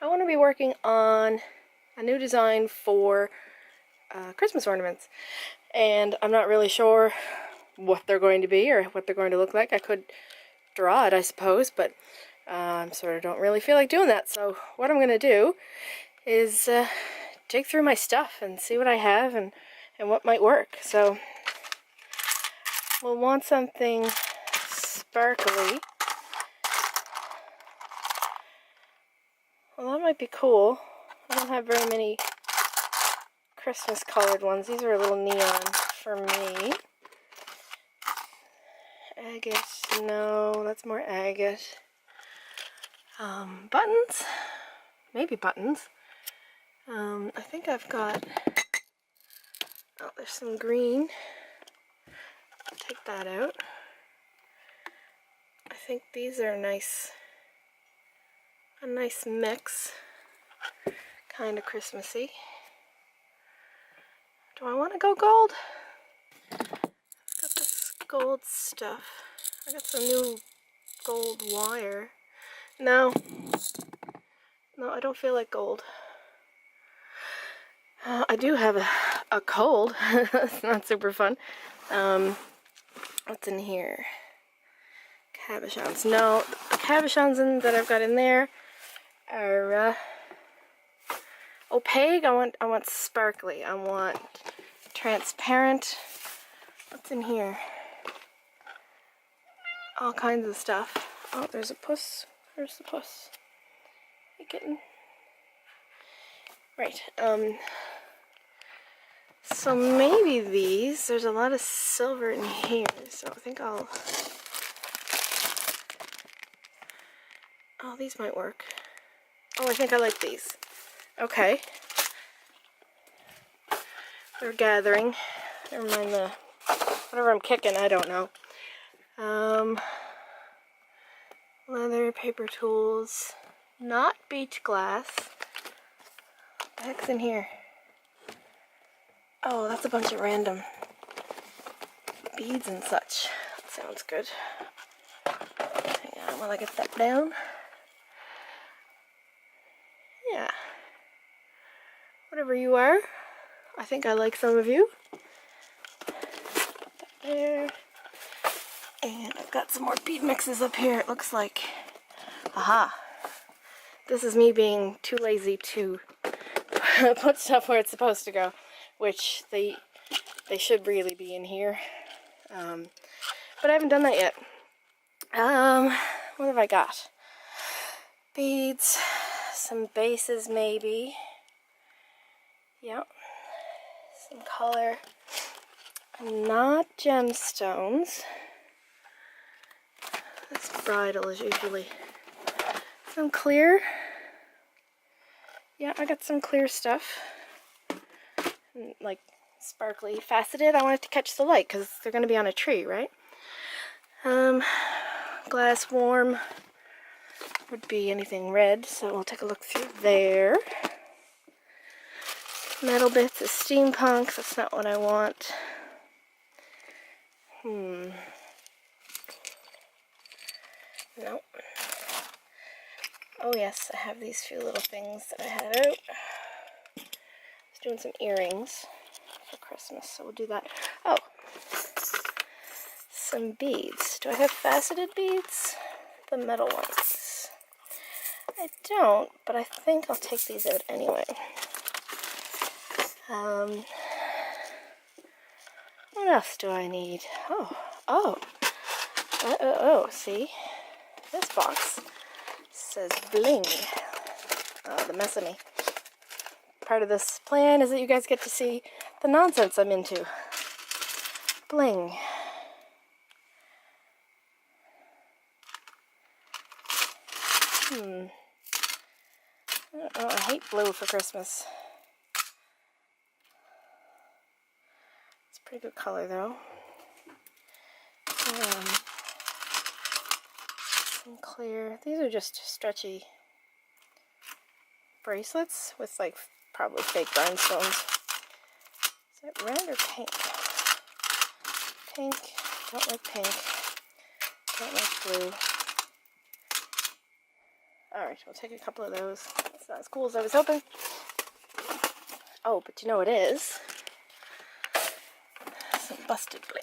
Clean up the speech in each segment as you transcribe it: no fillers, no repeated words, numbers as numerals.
I want to be working on a new design for Christmas ornaments, and I'm not really sure what they're going to be or what they're going to look like. I could draw it, I suppose, but I sort of don't really feel like doing that. So what I'm going to do is dig through my stuff and see what I have and what might work. So we'll want something sparkly. Well, that might be cool. I don't have very many Christmas colored ones. These are a little neon for me. Agate, no, that's more agate. Buttons? Maybe buttons. I think I've got, oh, there's some green. I'll take that out. I think these are a nice mix. Kind of Christmassy. Do I want to go gold? I've got this gold stuff. I got some new gold wire. No, I don't feel like gold. I do have a cold. It's not super fun. What's in here? Cabochons. No, the cabochons that I've got in there are opaque. I want sparkly. I want transparent. What's in here? All kinds of stuff. Oh, there's a puss. Where's the puss? Hey, kitten. Right. So maybe these. There's a lot of silver in here, so I think I'll. Oh, these might work. Oh, I think I like these. Okay. We're gathering. Never mind the whatever I'm kicking. I don't know. Leather, paper tools, not beach glass. What the heck's in here? Oh, that's a bunch of random beads and such. That sounds good. Hang on while I get that down. Yeah. Whatever you are, I think I like some of you. There. And I've got some more bead mixes up here, it looks like. Aha! This is me being too lazy to put stuff where it's supposed to go, which they should really be in here. But I haven't done that yet. What have I got? Beads, some bases maybe. Yep. Some color. Not gemstones. This bridle is usually some clear. Yeah, I got some clear stuff. Like sparkly, faceted. I want it to catch the light because they're going to be on a tree, right? Glass warm would be anything red, so we'll take a look through there. Metal bits is steampunk. That's not what I want. Nope. Oh yes, I have these few little things that I had out. I was doing some earrings for Christmas, so we'll do that. Oh, some beads. Do I have faceted beads? The metal ones. I don't, but I think I'll take these out anyway. What else do I need? Oh, see? This box says bling. Oh, the mess of me. Part of this plan is that you guys get to see the nonsense I'm into. Bling. I don't know, I hate blue for Christmas. It's a pretty good color though. Some clear. These are just stretchy bracelets with like probably fake rhinestones. Is that red or pink? Pink. Don't like pink. Don't like blue. Alright, we'll take a couple of those. It's not as cool as I was hoping. Oh, but you know what it is? Some busted bling.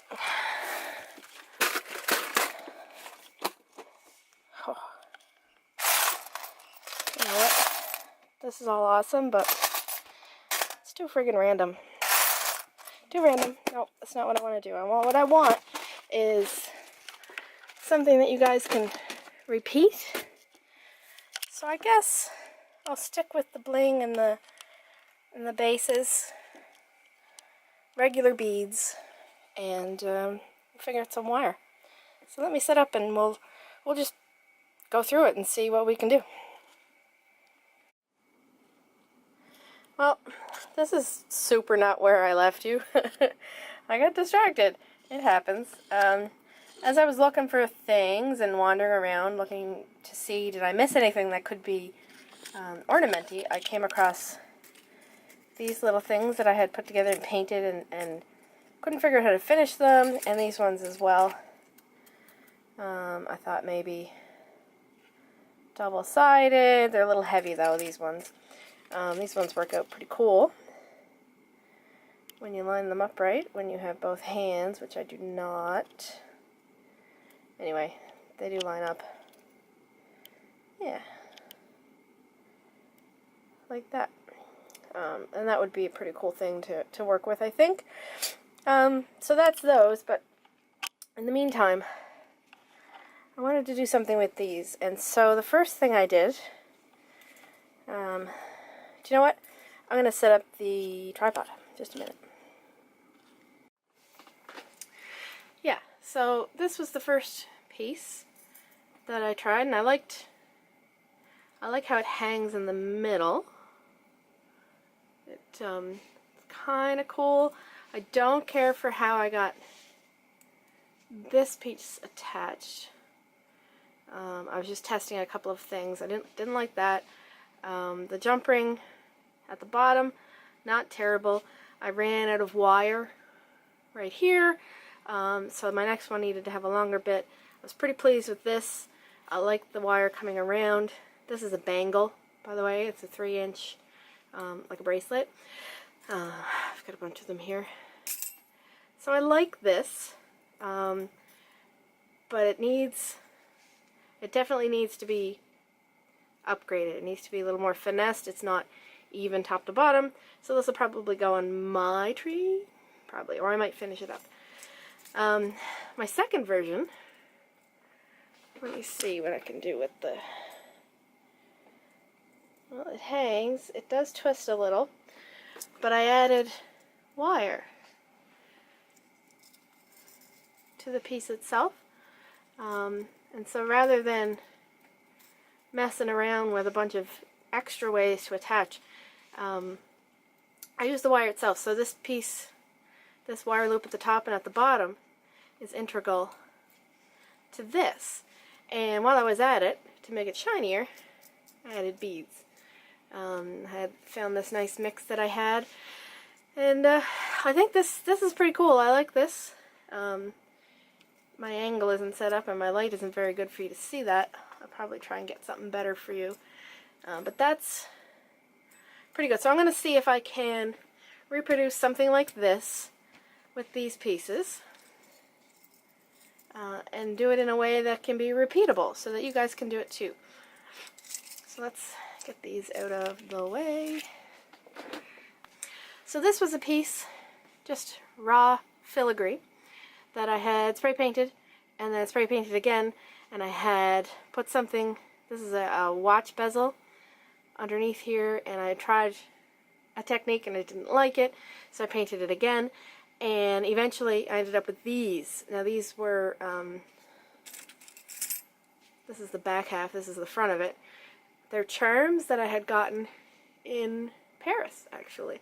Oh. You know what? This is all awesome, but it's too friggin' random. Too random. Nope, that's not what I want to do. What I want is something that you guys can repeat. So I guess I'll stick with the bling and the bases, regular beads, and figure out some wire. So let me set up and we'll just go through it and see what we can do. Well, this is super not where I left you. I got distracted. It happens. As I was looking for things and wandering around looking to see did I miss anything that could be ornamenty, I came across these little things that I had put together and painted and couldn't figure out how to finish them, and these ones as well. I thought maybe double-sided. They're a little heavy though, these ones. These ones work out pretty cool when you line them up right, when you have both hands, which I do not. Anyway, they do line up. Yeah. Like that. And that would be a pretty cool thing to work with, I think. So that's those, but in the meantime, I wanted to do something with these. And so the first thing I did, do you know what? I'm going to set up the tripod. Just a minute. Yeah, so this was the first piece that I tried, and I like how it hangs in the middle. It's kind of cool. I don't care for how I got this piece attached. I was just testing a couple of things. I didn't like that. The jump ring at the bottom, not terrible. I ran out of wire right here, so my next one needed to have a longer bit. I was pretty pleased with this. I like the wire coming around. This is a bangle, by the way. It's a 3-inch, like a bracelet. I've got a bunch of them here. So I like this, but it definitely needs to be upgraded. It needs to be a little more finessed. It's not even top to bottom, so this will probably go on my tree, probably, or I might finish it up. My second version, let me see what I can do with the, well, it hangs, it does twist a little, but I added wire to the piece itself, and so rather than messing around with a bunch of extra ways to attach, I use the wire itself. So this piece, this wire loop at the top and at the bottom, is integral to this. And while I was at it, to make it shinier, I added beads. I had found this nice mix that I had, and I think this is pretty cool. I like this. My angle isn't set up and my light isn't very good for you to see that. I'll probably try and get something better for you. But that's pretty good. So I'm going to see if I can reproduce something like this with these pieces. And do it in a way that can be repeatable so that you guys can do it too. So let's get these out of the way. So this was a piece, just raw filigree, that I had spray painted and then spray painted again, and I had put something, this is a watch bezel underneath here, and I tried a technique and I didn't like it, so I painted it again, and eventually I ended up with these. Now these were, this is the back half, this is the front of it. They're charms that I had gotten in Paris, actually,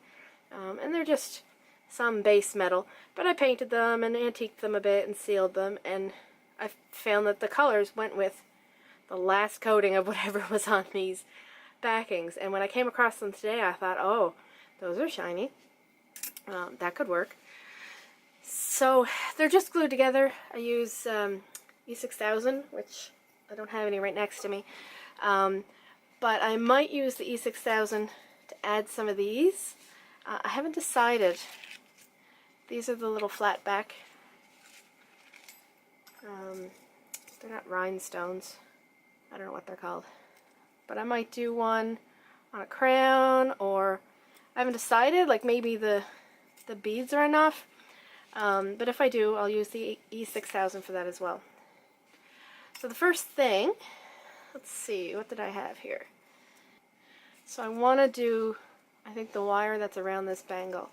and they're just some base metal, but I painted them and antiqued them a bit and sealed them, and I found that the colors went with the last coating of whatever was on these backings. And when I came across them today, I thought, oh, those are shiny. That could work. So they're just glued together. I use E6000, which I don't have any right next to me. but I might use the E6000 to add some of these. I haven't decided. These are the little flat back. They're not rhinestones. I don't know what they're called. But I might do one on a crown, or I haven't decided, like maybe the beads are enough. But if I do, I'll use the E6000 for that as well. So the first thing, let's see, what did I have here? So I want to do, I think, the wire that's around this bangle.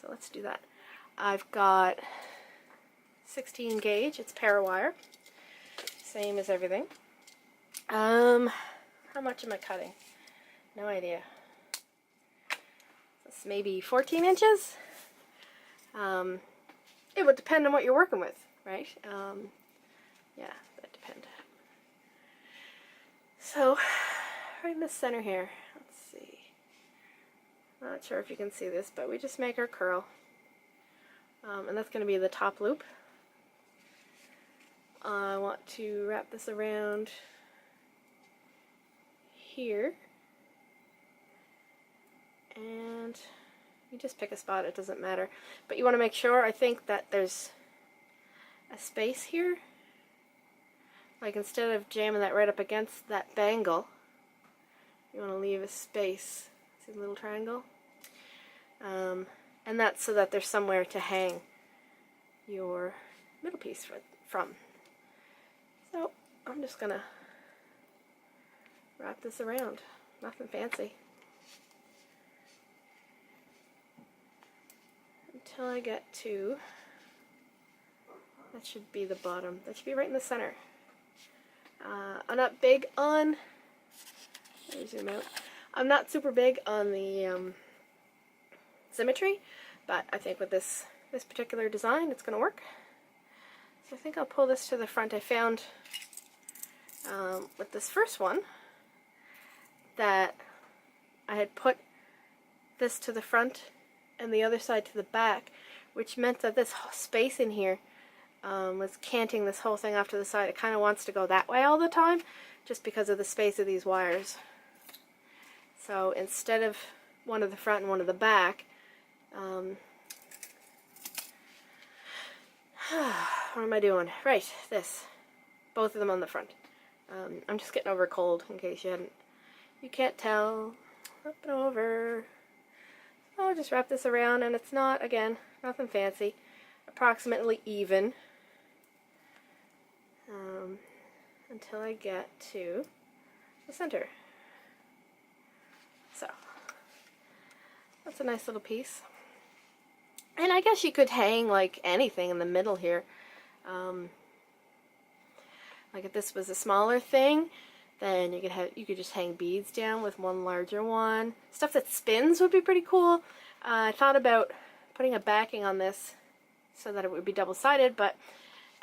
So let's do that. I've got 16 gauge, it's parawire, same as everything. How much am I cutting? No idea. That's maybe 14 inches. It would depend on what you're working with, right? Yeah, that depends. So, right in the center here, let's see. Not sure if you can see this, but we just make our curl. And that's going to be the top loop. I want to wrap this around here. And you just pick a spot, it doesn't matter. But you want to make sure, I think, that there's a space here. Like, instead of jamming that right up against that bangle, you want to leave a space. See the little triangle? And that's so that there's somewhere to hang your middle piece from. So I'm just going to wrap this around. Nothing fancy. Until I get to, that should be the bottom. That should be right in the center. I'm not big on, let me zoom out. I'm not super big on the symmetry, but I think with this particular design, it's going to work. So I think I'll pull this to the front. I found with this first one that I had put this to the front and the other side to the back, which meant that this space in here was canting this whole thing off to the side. It kind of wants to go that way all the time, just because of the space of these wires. So instead of one of the front and one of the back, what am I doing? Right, this. Both of them on the front. I'm just getting over a cold, in case you can't tell. Up and over. I'll just wrap this around, and it's not, again, nothing fancy. Approximately even. Until I get to the center. So, that's a nice little piece. And I guess you could hang like anything in the middle here. Like if this was a smaller thing, then you could just hang beads down with one larger one. Stuff that spins would be pretty cool. I thought about putting a backing on this so that it would be double-sided, but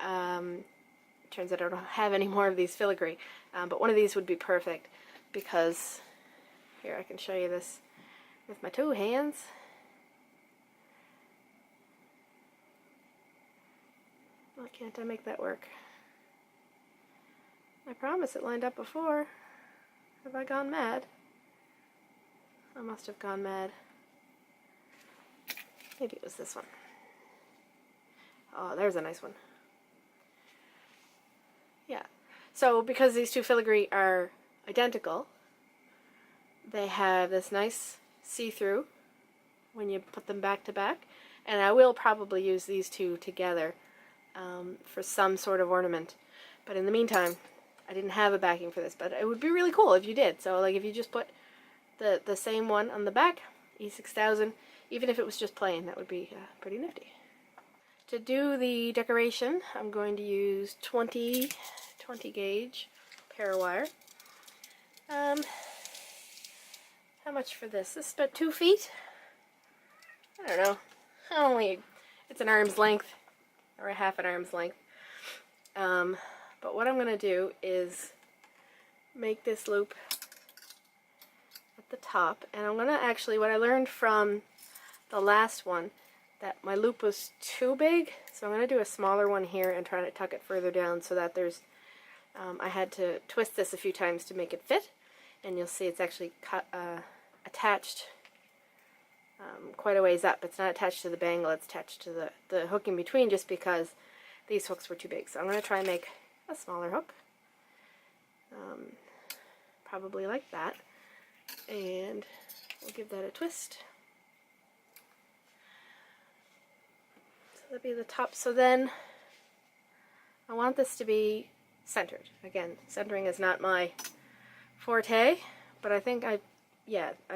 turns out I don't have any more of these filigree. But one of these would be perfect because, here I can show you this with my two hands. Why can't I make that work? I promise it lined up before. Have I gone mad? I must have gone mad. Maybe it was this one. Oh, there's a nice one. Yeah. So because these two filigree are identical, they have this nice see-through when you put them back to back. And I will probably use these two together for some sort of ornament. But in the meantime, I didn't have a backing for this, but it would be really cool if you did. So like if you just put the same one on the back, E6000, even if it was just plain, that would be pretty nifty. To do the decoration, I'm going to use 20 gauge parawire. How much for this? This is about 2 feet. I don't know. It's an arm's length, or a half an arm's length. But what I'm going to do is make this loop at the top, and I'm going to actually, what I learned from the last one, that my loop was too big, so I'm going to do a smaller one here and try to tuck it further down so that there's, I had to twist this a few times to make it fit, and you'll see it's actually attached quite a ways up. It's not attached to the bangle, it's attached to the hook in between, just because these hooks were too big. So I'm going to try and make a smaller hook, probably like that, and we'll give that a twist. So that'll be the top. So then I want this to be centered. Again, centering is not my forte, but I think I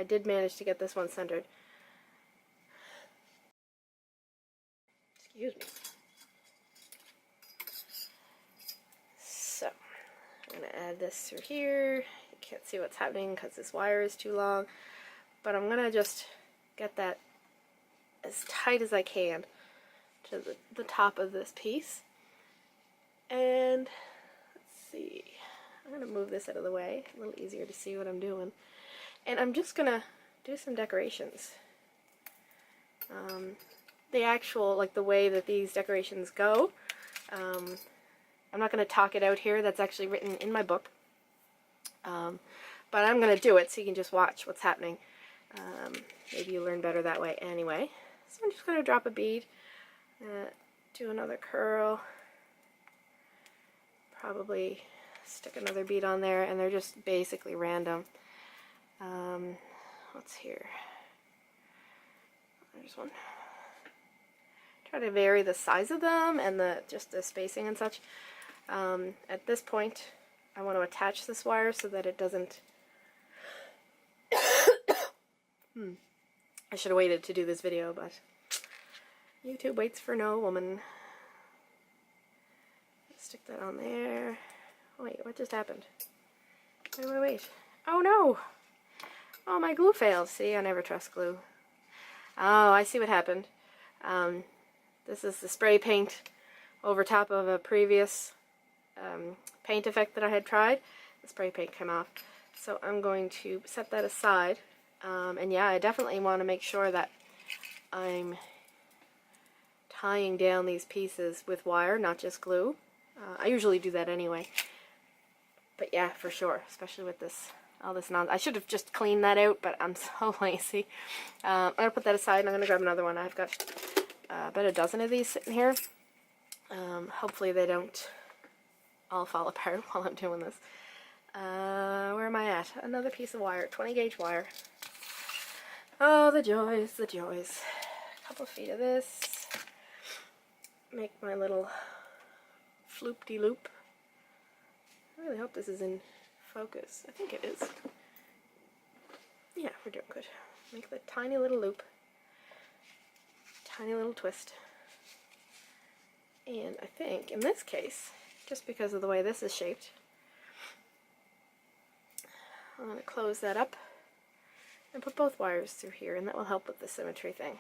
did manage to get this one centered. Excuse me. So I'm going to add this through here. You can't see what's happening because this wire is too long, but I'm going to just get that as tight as I can to the top of this piece. And let's see, I'm going to move this out of the way, a little easier to see what I'm doing. And I'm just going to do some decorations. The actual, like the way that these decorations go, I'm not going to talk it out here. That's actually written in my book. But I'm going to do it so you can just watch what's happening. Maybe you learn better that way anyway. So I'm just going to drop a bead, do another curl, probably stick another bead on there, and they're just basically random. What's here? There's one. Try to vary the size of them and just the spacing and such. At this point, I want to attach this wire so that it doesn't... I should have waited to do this video, but YouTube waits for no woman. Stick that on there. Oh, wait, what just happened? Wait. Oh no! Oh, my glue failed. See, I never trust glue. Oh, I see what happened. This is the spray paint over top of a previous paint effect that I had tried. The spray paint came off. So I'm going to set that aside. And yeah, I definitely want to make sure that I'm tying down these pieces with wire, not just glue. I usually do that anyway. But yeah, for sure, especially with this, all this nonsense. I should have just cleaned that out, but I'm so lazy. I'm going to put that aside, and I'm going to grab another one. I've got about a dozen of these sitting here. Hopefully they don't all fall apart while I'm doing this. Where am I at? Another piece of wire, 20 gauge wire. Oh, the joys, the joys. A couple feet of this. Make my little floop-de-loop. I really hope this is in focus. I think it is. Yeah, we're doing good. Make the tiny little loop. Tiny little twist. And I think, in this case, just because of the way this is shaped, I'm going to close that up and put both wires through here, and that will help with the symmetry thing.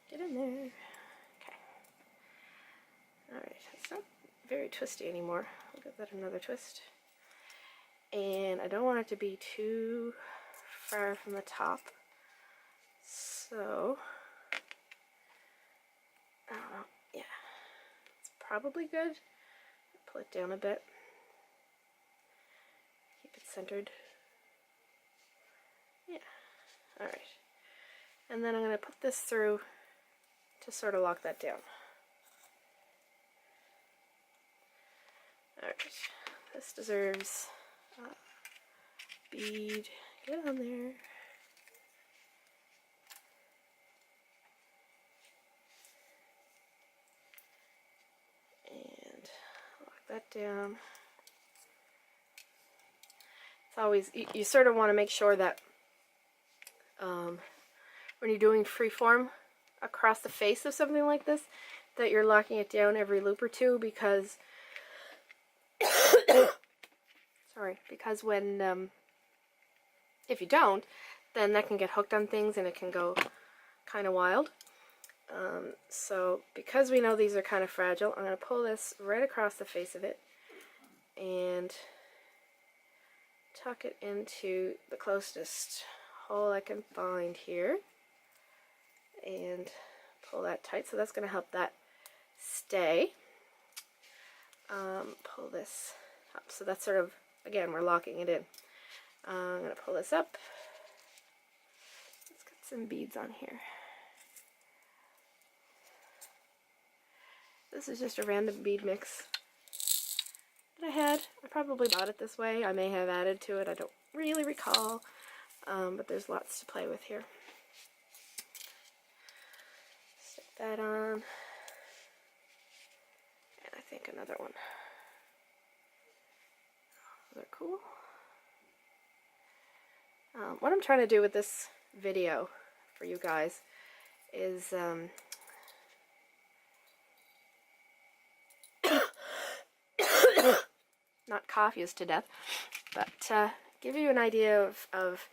Get in there. Okay. Alright, it's not very twisty anymore. I'll give that another twist. And I don't want it to be too far from the top. So, yeah, it's probably good. Pull it down a bit. Keep it centered. Yeah, alright. And then I'm going to put this through to sort of lock that down. Alright, this deserves a bead. Get on there. And lock that down. It's always, you sort of want to make sure that when you're doing freeform across the face of something like this, that you're locking it down every loop or two, because sorry, because when if you don't, then that can get hooked on things and it can go kind of wild. So because we know these are kind of fragile, I'm going to pull this right across the face of it and tuck it into the closest hole I can find here and pull that tight. So that's going to help that stay. Pull this up. So that's sort of again, we're locking it in. I'm going to pull this up. Let's get some beads on here. This is just a random bead mix that I had. I probably bought it this way. I may have added to it. I don't really recall. But there's lots to play with here. Stick that on. And I think another one. Those are cool. What I'm trying to do with this video for you guys is not cough you to death, but give you an idea of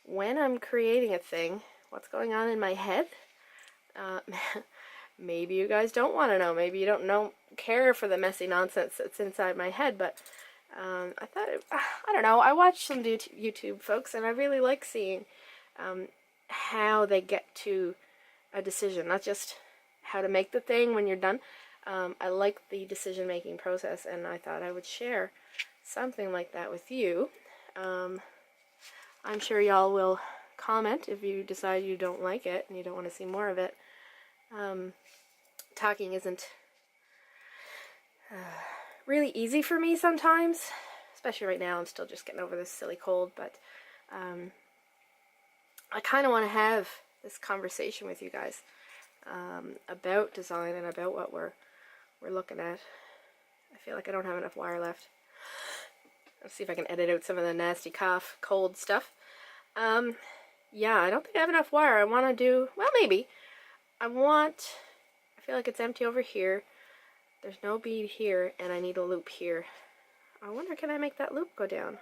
when I'm creating a thing, what's going on in my head. Maybe you guys don't want to know. Maybe you don't care for the messy nonsense that's inside my head, but I thought, I don't know, I watch some YouTube folks, and I really like seeing how they get to a decision, not just how to make the thing when you're done. I like the decision-making process, and I thought I would share something like that with you. I'm sure y'all will comment if you decide you don't like it and you don't want to see more of it. Talking isn't really easy for me sometimes, especially right now. I'm still just getting over this silly cold, but I kind of want to have this conversation with you guys about design and about what we're looking at. I feel like I don't have enough wire left. Let's see if I can edit out some of the nasty cough, cold stuff. Yeah, I don't think I have enough wire. I want to do, well, maybe. I feel like it's empty over here. There's no bead here, and I need a loop here. I wonder, can I make that loop go down?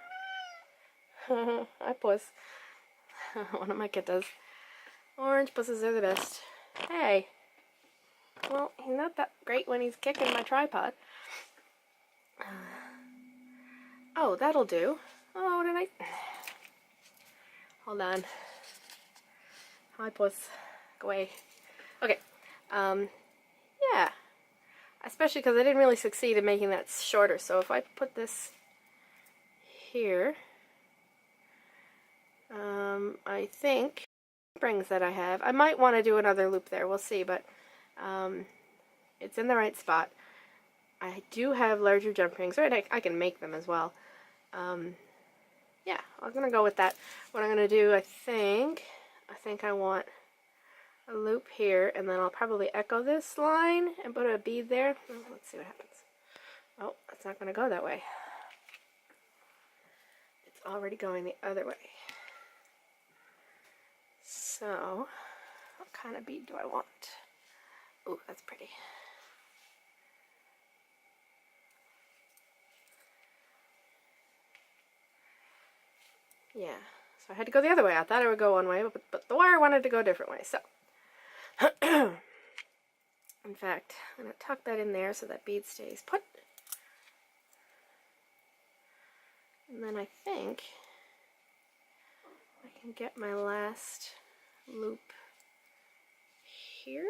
Hi, puss. One of my kittens. Orange pusses are the best. Hey. Well, he's not that great when he's kicking my tripod. Oh, that'll do. Oh, did I? Hold on. Hi, puss. Go away. Okay. Yeah. Especially because I didn't really succeed in making that shorter. So if I put this here, I think springs that I have. I might want to do another loop there. We'll see, but it's in the right spot. I do have larger jump rings, right? I can make them as well. Yeah, I'm gonna go with that. What I'm gonna do, I think I want a loop here, and then I'll probably echo this line and put a bead there. Let's see what happens. Oh, it's not gonna go that way. It's already going the other way. So, what kind of bead do I want? Ooh, that's pretty. Yeah, so I had to go the other way. I thought I would go one way, but the wire wanted to go a different way. So, in fact, I'm going to tuck that in there so that bead stays put. And then I think I can get my last loop here.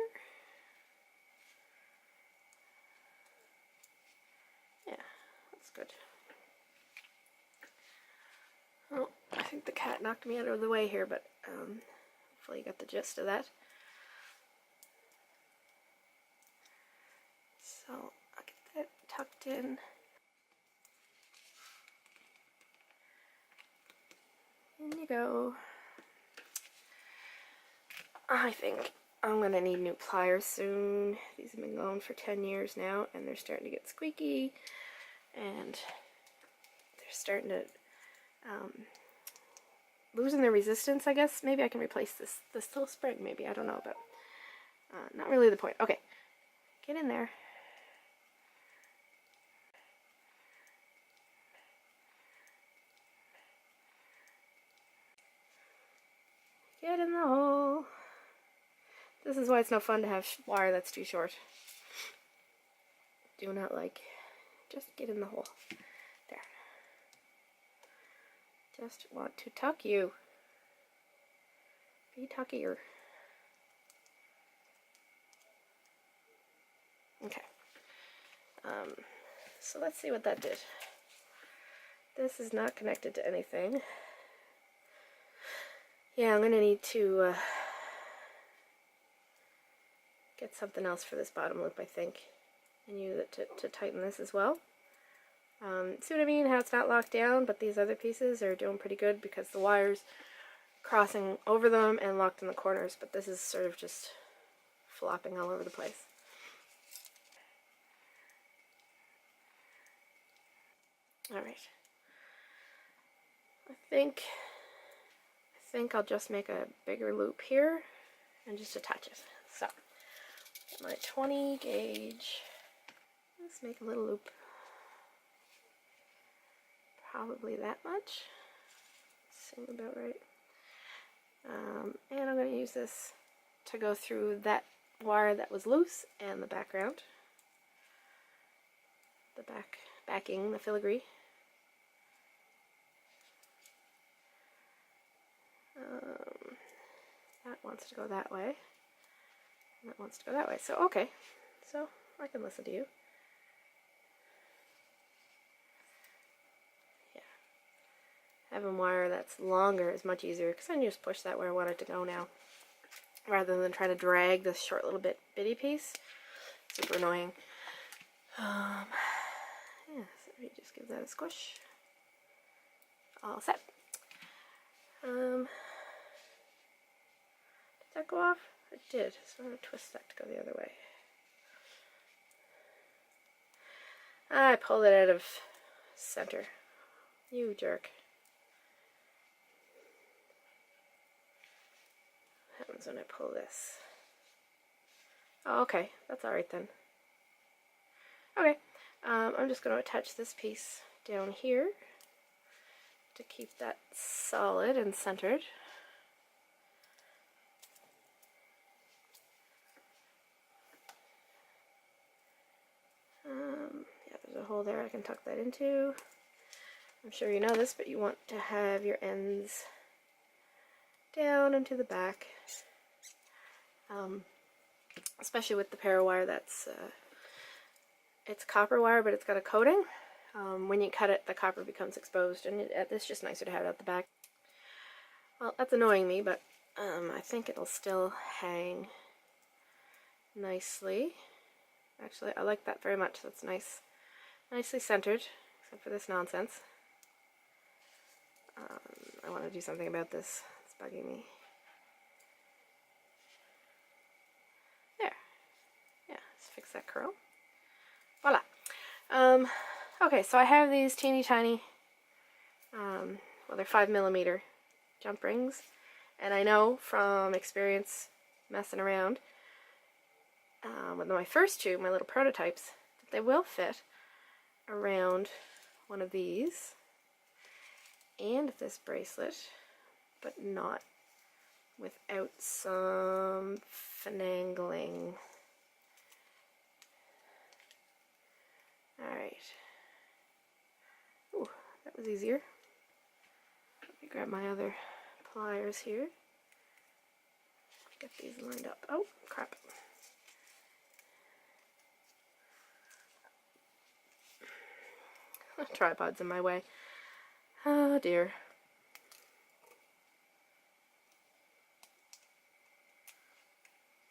Yeah, that's good. Oh, I think the cat knocked me out of the way here, but hopefully you got the gist of that. So I'll get that tucked in. In you go. I think I'm going to need new pliers soon. These have been going for 10 years now, and they're starting to get squeaky, and they're starting to losing their resistance, I guess. Maybe I can replace this little spring, maybe. I don't know, but not really the point. Okay, get in there. Get in the hole. This is why it's no fun to have wire that's too short. Do not like. Just get in the hole. There. Just want to tuck you. Be tuckier. Okay. So let's see what that did. This is not connected to anything. Yeah, I'm going to need to get something else for this bottom loop, I think, and use it to tighten this as well. See what I mean? How it's not locked down, but these other pieces are doing pretty good because the wire's crossing over them and locked in the corners, but this is sort of just flopping all over the place. Alright. I think I'll just make a bigger loop here and just attach it. So, my 20 gauge, let's make a little loop. Probably that much. Seems about right. And I'm going to use this to go through that wire that was loose and the background. The backing, the filigree. That wants to go that way. And that wants to go that way. So, okay. So, I can listen to you. Yeah. Having wire that's longer is much easier because I can just push that where I want it to go now. Rather than try to drag this short little bitty piece. Super annoying. Yeah, so let me just give that a squish. All set. Did that go off? It did, so I'm going to twist that to go the other way. I pulled it out of center. You jerk. What happens when I pull this? Oh, okay, that's alright then. Okay, I'm just going to attach this piece down here to keep that solid and centered. Yeah, there's a hole there I can tuck that into. I'm sure you know this, but you want to have your ends down into the back. Especially with the parawire that's, it's copper wire, but it's got a coating. When you cut it, the copper becomes exposed, and it's just nicer to have it at the back. Well, that's annoying me, but I think it'll still hang nicely. Actually, I like that very much. That's nice, nicely centered, except for this nonsense. I want to do something about this. It's bugging me. There. Yeah, let's fix that curl. Voila. Okay, so I have these teeny tiny, well, they're 5mm jump rings, and I know from experience messing around with my first two, my little prototypes, that they will fit around one of these and this bracelet, but not without some finagling. Alright. Ooh, that was easier. Let me grab my other pliers here. Get these lined up. Oh, crap. Tripod's in my way. Oh dear.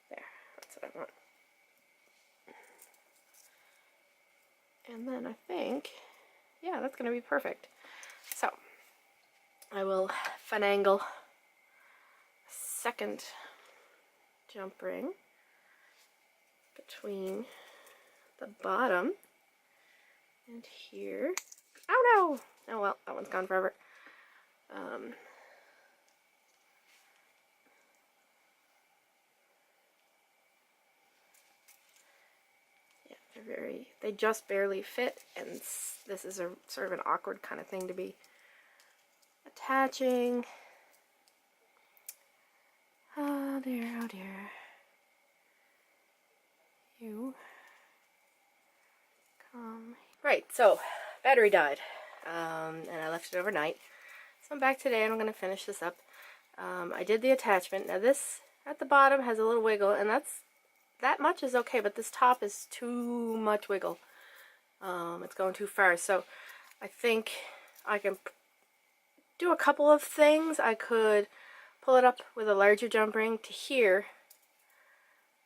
There, that's what I want. And then I think, yeah, that's going to be perfect. So, I will finagle a second jump ring between the bottom and here. Oh no! Oh well, that one's gone forever. Yeah, they just barely fit, and this is a sort of an awkward kind of thing to be attaching. Oh dear, oh dear. You come. Right, so battery died, and I left it overnight. So I'm back today and I'm going to finish this up. I did the attachment. Now this at the bottom has a little wiggle, and that much is okay, but this top is too much wiggle. It's going too far, so I think I can do a couple of things. I could pull it up with a larger jump ring to here,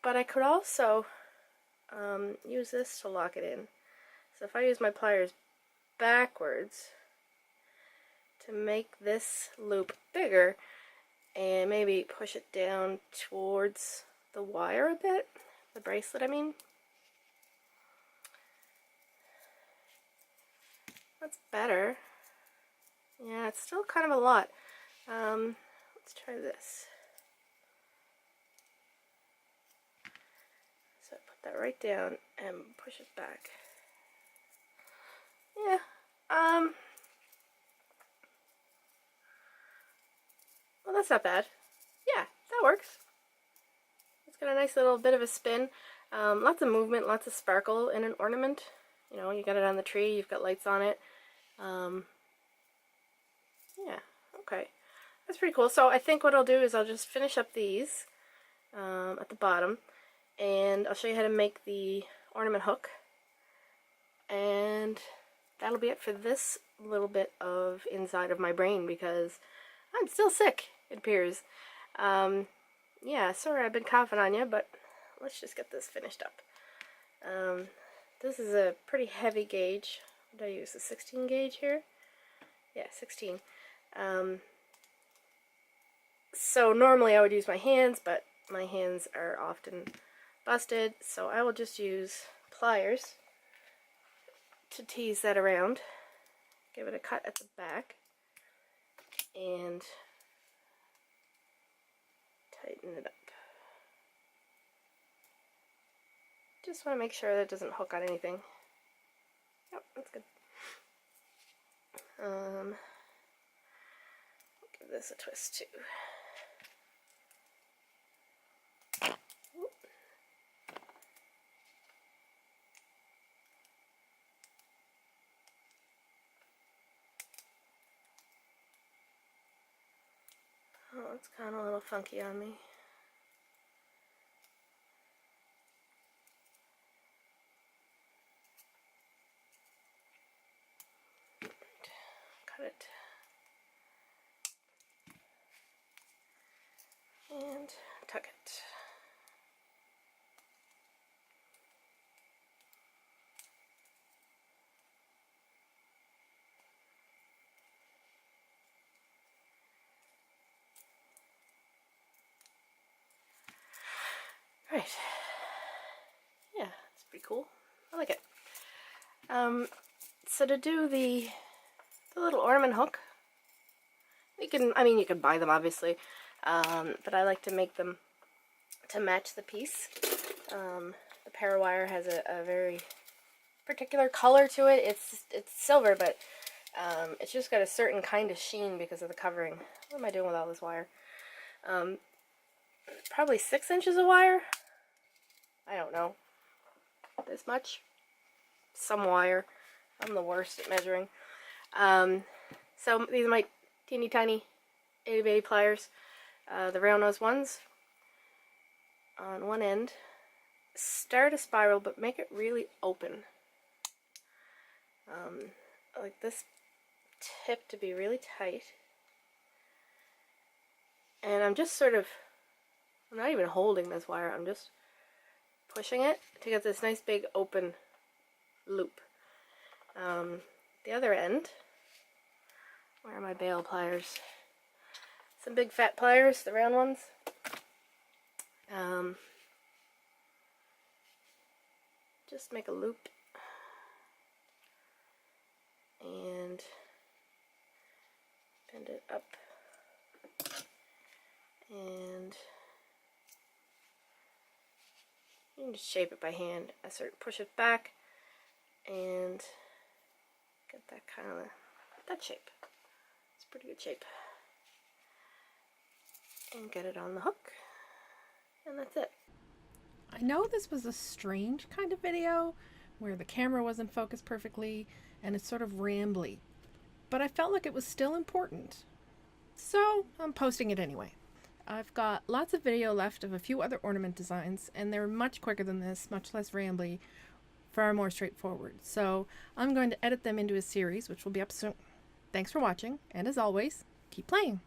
but I could also use this to lock it in. So if I use my pliers backwards to make this loop bigger and maybe push it down towards the wire a bit, the bracelet I mean. That's better. Yeah, it's still kind of a lot. Let's try this. So I put that right down and push it back. Yeah. Well, that's not bad. Yeah, that works. It's got a nice little bit of a spin. Lots of movement, lots of sparkle in an ornament. You know, you got it on the tree, you've got lights on it. Yeah, okay. That's pretty cool. So I think what I'll do is I'll just finish up these at the bottom, and I'll show you how to make the ornament hook. And that'll be it for this little bit of inside of my brain, because I'm still sick, it appears. Yeah, sorry I've been coughing on you, but let's just get this finished up. This is a pretty heavy gauge. What did I use? A 16 gauge here? Yeah, 16. So normally I would use my hands, but my hands are often busted, so I will just use pliers to tease that around. Give it a cut at the back and tighten it up. Just want to make sure that it doesn't hook on anything. Yep, that's good. Give this a twist too. Oh, it's kind of a little funky on me. Cut it. And tuck it. Right. Yeah, it's pretty cool. I like it. So to do the little ornament hook, you can buy them obviously, but I like to make them to match the piece. The parawire has a very particular color to it. It's silver, but it's just got a certain kind of sheen because of the covering. What am I doing with all this wire? Probably 6 inches of wire. I don't know. This much. Some wire. I'm the worst at measuring. So these are my teeny tiny itty bitty pliers. The round nose ones on one end. Start a spiral, but make it really open. I like this tip to be really tight. And I'm just I'm not even holding this wire, I'm just pushing it to get this nice big open loop. The other end, where are my bail pliers? Some big fat pliers, the round ones. Just make a loop and bend it up and you can just shape it by hand. I push it back and get that shape. It's a pretty good shape. And get it on the hook. And that's it. I know this was a strange kind of video where the camera wasn't focused perfectly and it's sort of rambly, but I felt like it was still important. So I'm posting it anyway. I've got lots of video left of a few other ornament designs, and they're much quicker than this, much less rambly, far more straightforward. So I'm going to edit them into a series, which will be up soon. Thanks for watching, and as always, keep playing!